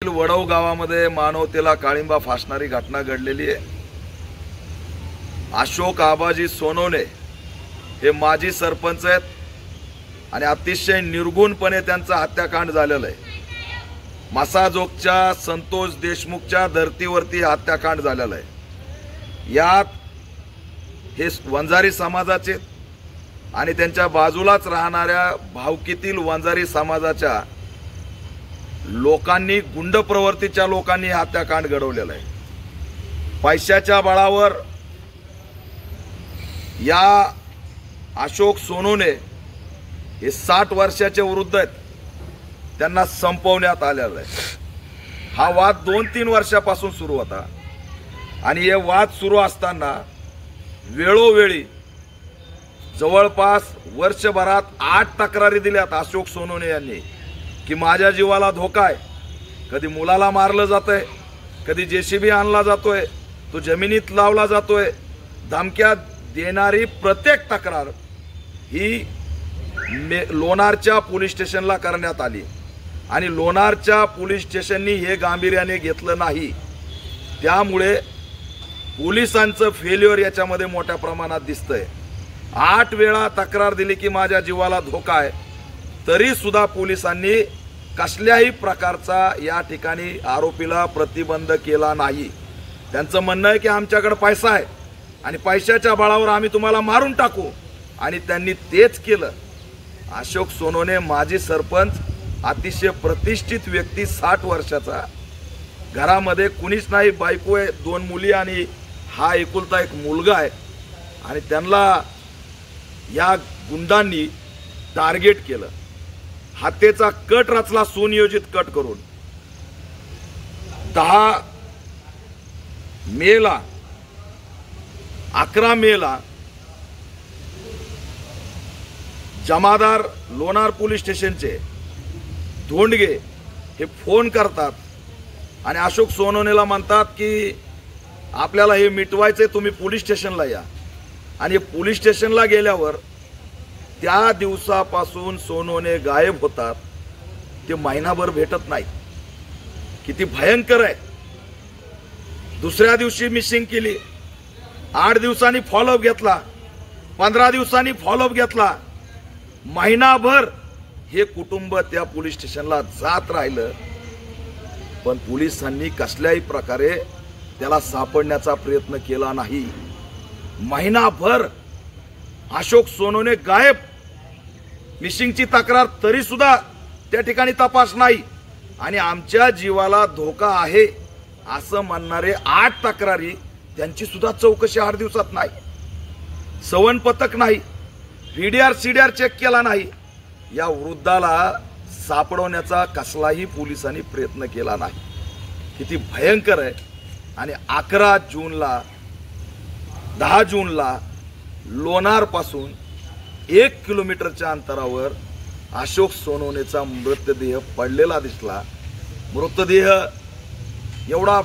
वडव गावामध्ये मानवतेला काळिंबा फासणारी घटना घडलेली आहे। अशोक आबाजी सोनवणे हे माजी सरपंच आहेत आणि अतिशय निर्गुणपणे त्यांचा हत्याकांड झालेला आहे। मसाजोगच्या संतोष देशमुखच्या धर्तीवरती हत्याकांड झालेला आहे। यात हे वंजारी समाजाचे आणि त्यांच्या बाजूलाच राहणाऱ्या भावकीतील वंजारी समाजाच्या लोकांनी गुंड प्रवृत्तीच्या लोकांनी हत्याकांड घडवलेला आहे। पैशाच्या बळावर या अशोक सोनवणे हे 60 वर्षाचे वृद्ध आहेत, त्यांना संपवण्यात आलेला आहे। हा वाद 2-3 वर्षापासून सुरू होता आणि हे वाद सुरू असताना वेळोवेळी जवळपास वर्षभरात 8 तक्रारी दिल्यात अशोक सोनवणे यांनी की माझ्या जीवाला धोका आहे। कधी मुलाला मारलं जातंय, कधी जेसीबी आणला जातोय, तो जमिनीत लावला जातोय। धमक्या देणारी प्रत्येक तक्रार ही लोणारच्या पोलीस स्टेशनला करण्यात आली आणि लोणारच्या पोलीस स्टेशननी हे गांभीर्याने घेतलं नाही। त्यामुळे पोलिसांचं फेल्युअर याच्यामध्ये मोठ्या प्रमाणात दिसतंय। 8 वेळा तक्रार दिली की माझ्या जीवाला धोका आहे, तरी सुद्धा पोलिसांनी कसल्याही प्रकारचा या ठिकाणी आरोपीला प्रतिबंध केला नाही। त्यांचं म्हणणं आहे की आमच्याकडे पैसा आहे आणि पैशाच्या बळावर आम्ही तुम्हाला मारून टाकू, आणि त्यांनी तेच केलं। अशोक सोनवणे माजी सरपंच, अतिशय प्रतिष्ठित व्यक्ती, 60 वर्षाचा, घरामध्ये कुणीच नाही, बायको आहे, 2 मुली आणि हा एकुलता एक मुलगा आहे, आणि त्यांना या गुंडांनी टार्गेट केलं। हत्येचा कट रचला सुनियोजित कट करून। 10 मेला 11 मेला जमादार लोणार पोलीस स्टेशनचे धोंडगे हे फोन करतात आणि अशोक सोनवणेला म्हणतात की आपल्याला हे मिटवायचे, तुम्ही पोलीस स्टेशनला या। आणि पोलीस स्टेशनला गेल्यावर त्या दिवसापासून सोनवणे गायब होतात, ते महिनाभर भेटत नाही। किती भयंकर आहे। दुसऱ्या दिवशी मिसिंग केली, 8 दिवसांनी फॉलोअप घेतला, 15 दिवसांनी फॉलोअप घेतला, महिनाभर हे कुटुंब त्या पोलीस स्टेशनला जात राहिलं, पण पोलिसांनी कसल्याही प्रकारे त्याला सापडण्याचा प्रयत्न केला नाही। महिनाभर अशोक सोनवणे गायब, मिसिंगची तक्रार तरी सुद्धा त्या ठिकाणी तपास नाही, आणि आमच्या जीवाला धोका आहे असं म्हणणारे 8 तक्रारी, त्यांची सुद्धा चौकशी 8 दिवसात नाही। सवन पथक नाही, व्हीडीआर सीडीआर चेक केला नाही। या वृद्धाला सापडवण्याचा कसलाही पोलिसांनी प्रयत्न केला नाही। किती भयंकर आहे। आणि 11 जूनला 10 जूनला लोणार पासून 1 किलोमीटरच्या अंतरावर अशोक सोनवणेचा मृतदेह पडलेला दिसला। मृतदेह एवढा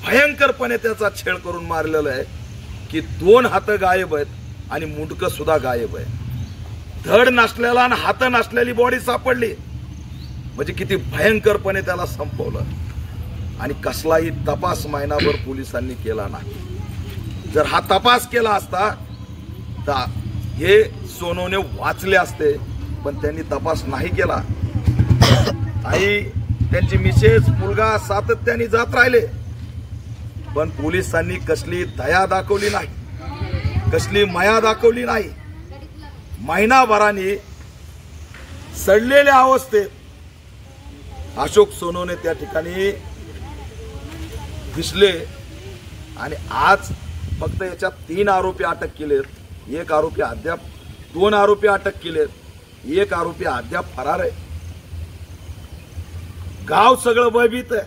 भयंकरपणे त्याचा छेड करून मारलेला आहे की 2 हात गायब आहेत आणि मुंडकं सुद्धा गायब आहे। धड नसलेला आणि हात नसलेली बॉडी सापडली, म्हणजे किती भयंकरपणे त्याला संपवलं, आणि कसलाही तपास महिनाभर पोलिसांनी केला नाही। जर हा तपास केला असता तर हे सोनवणे वाचले असते, पण त्यांनी तपास नाही केला। आणि त्यांची मिसेस, मुलगा सातत्याने जात राहिले, पण पोलिसांनी कसली दया दाखवली नाही, कसली माया दाखवली नाही। महिनाभराने सडलेल्या अवस्थेत अशोक सोनवणे त्या ठिकाणी दिसले, आणि आज फक्त याच्यात 3 आरोपी अटक केलेत, 1 आरोपी अद्याप, 2 आरोपी अटक केलेत, 1 आरोपी अद्याप फरार आहे। गाव सगळं भयभीत आहे।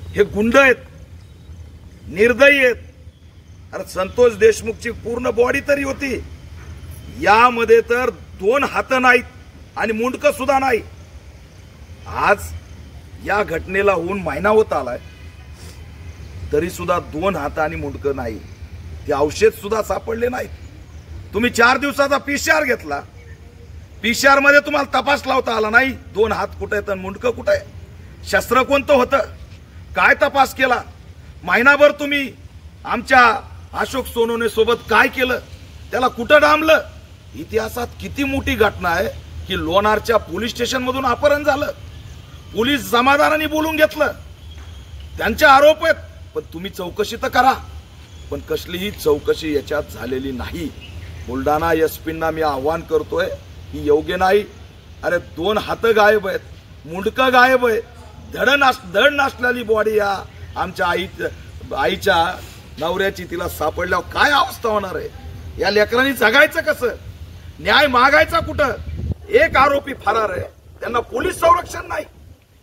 हे गुंड आहेत, निर्दयी आहेत। अरे संतोष देशमुखची पूर्ण बॉडी तरी होती, यामध्ये तर 2 हात नाहीत आणि मुंडकं सुद्धा नाही। आज या घटनेला होऊन महिना होत आलाय, तरी सुद्धा 2 हात आणि मुंडकं नाही। ते औषध सुद्धा सापडले नाही। तुम्ही 4 दिवसाचा PCR घेतला, पीसीआर मध्ये तुम्हाला तपास लावता आला नाही, 2 हात कुठे आहेत आणि मुंडकं कुठे आहे। शस्त्र कोणतं होतं, काय तपास केला, महिनाभर तुम्ही आमच्या अशोक सोनवणे सोबत काय केलं, त्याला कुठं डांबलं. इतिहासात किती मोठी घटना आहे की लोणारच्या पोलीस स्टेशन मधून अपहरण झालं, पोलीस समाधानाने बोलून घेतलं, त्यांचे आरोप आहेत, पण तुम्ही चौकशी तर करा. पण कसलीही चौकशी याच्यात झालेली नाही. बुलढाणा एसपींना मी आव्हान करतोय, ही योग्य नाही. अरे 2 हात गायब आहेत, मुंडकं गायब आहे, धड नासलेली बॉडी या आमच्या आईच्या नवऱ्याची तिला सापडल्यावर काय अवस्था होणार आहे. या लेकरांनी जगायचं कसं, न्याय मागायचा कुठं. एक आरोपी फरार आहे, त्यांना पोलीस संरक्षण नाही,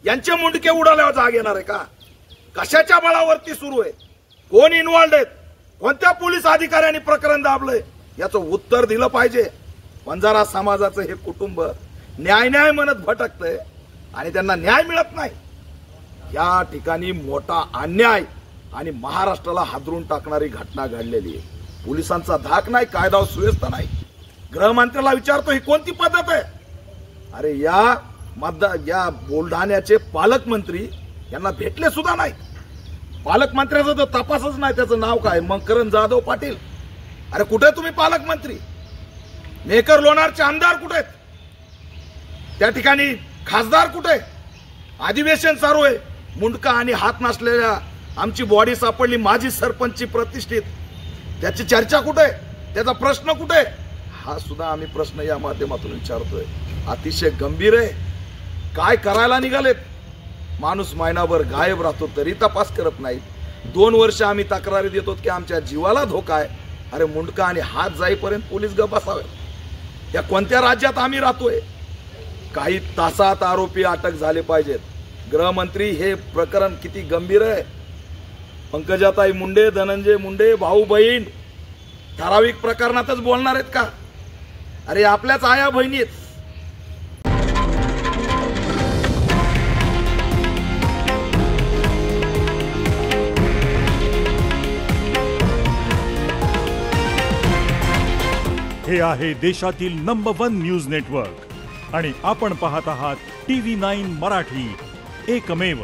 यांचे मुंडके उडाल्यावर जाग येणार आहे का. कशाच्या बळावरती सुरू आहे, कोण इन्व्हॉल्ड आहेत, कोणत्या पोलीस अधिकाऱ्यांनी प्रकरण दाबलंय, याचं उत्तर दिलं पाहिजे. बंजारा समाजाचं हे कुटुंब न्याय म्हणत भटकतंय आणि त्यांना न्याय मिळत नाही. या ठिकाणी मोठा अन्याय आणि महाराष्ट्राला हादरून टाकणारी घटना घडलेली आहे. पोलिसांचा धाक नाही, कायदा सुव्यवस्था नाही. गृहमंत्र्याला विचारतो ही कोणती पद्धत आहे. अरे या बुलढाण्याचे पालकमंत्री यांना भेटले सुद्धा नाही. पालकमंत्र्याचा तर तपासच नाही, त्याचं नाव काय, मकरंद जाधव पाटील. अरे कुठे तुम्ही पालकमंत्री, मेकर लोणारचे आमदार कुठे आहेत, त्या ठिकाणी खासदार कुठे, अधिवेशन चालू आहे, मुंडका आणि हात नसलेल्या आमची बॉडी सापडली, माजी सरपंचची प्रतिष्ठित, त्याची चर्चा कुठे, त्याचा प्रश्न कुठे. हा सुद्धा आम्ही प्रश्न या माध्यमातून विचारतोय. अतिशय गंभीर आहे. काय करायला निघालेत. माणूस महिनाभर गायब राहतो तरी तपास करत नाही. 2 वर्ष आम्ही तक्रारी देतो की आमच्या जीवाला धोका आहे. अरे मुंडका आणि हात जाईपर्यंत पोलीस गप बसावे. या कोणत्या राज्यात आम्ही राहतोय. काही तासात आरोपी अटक झाले पाहिजेत. गृहमंत्री, हे प्रकरण किती गंभीर आहे. पंकजाताई मुंडे, धनंजय मुंडे, भाऊ बहीण ठराविक प्रकरणातच बोलणार आहेत का. अरे आपल्याच आया बहिणी आहेत. हे आहे देशातील नंबर 1 न्यूज नेटवर्क आणि आपण पाहत आहात TV9 मराठी, एकमेव.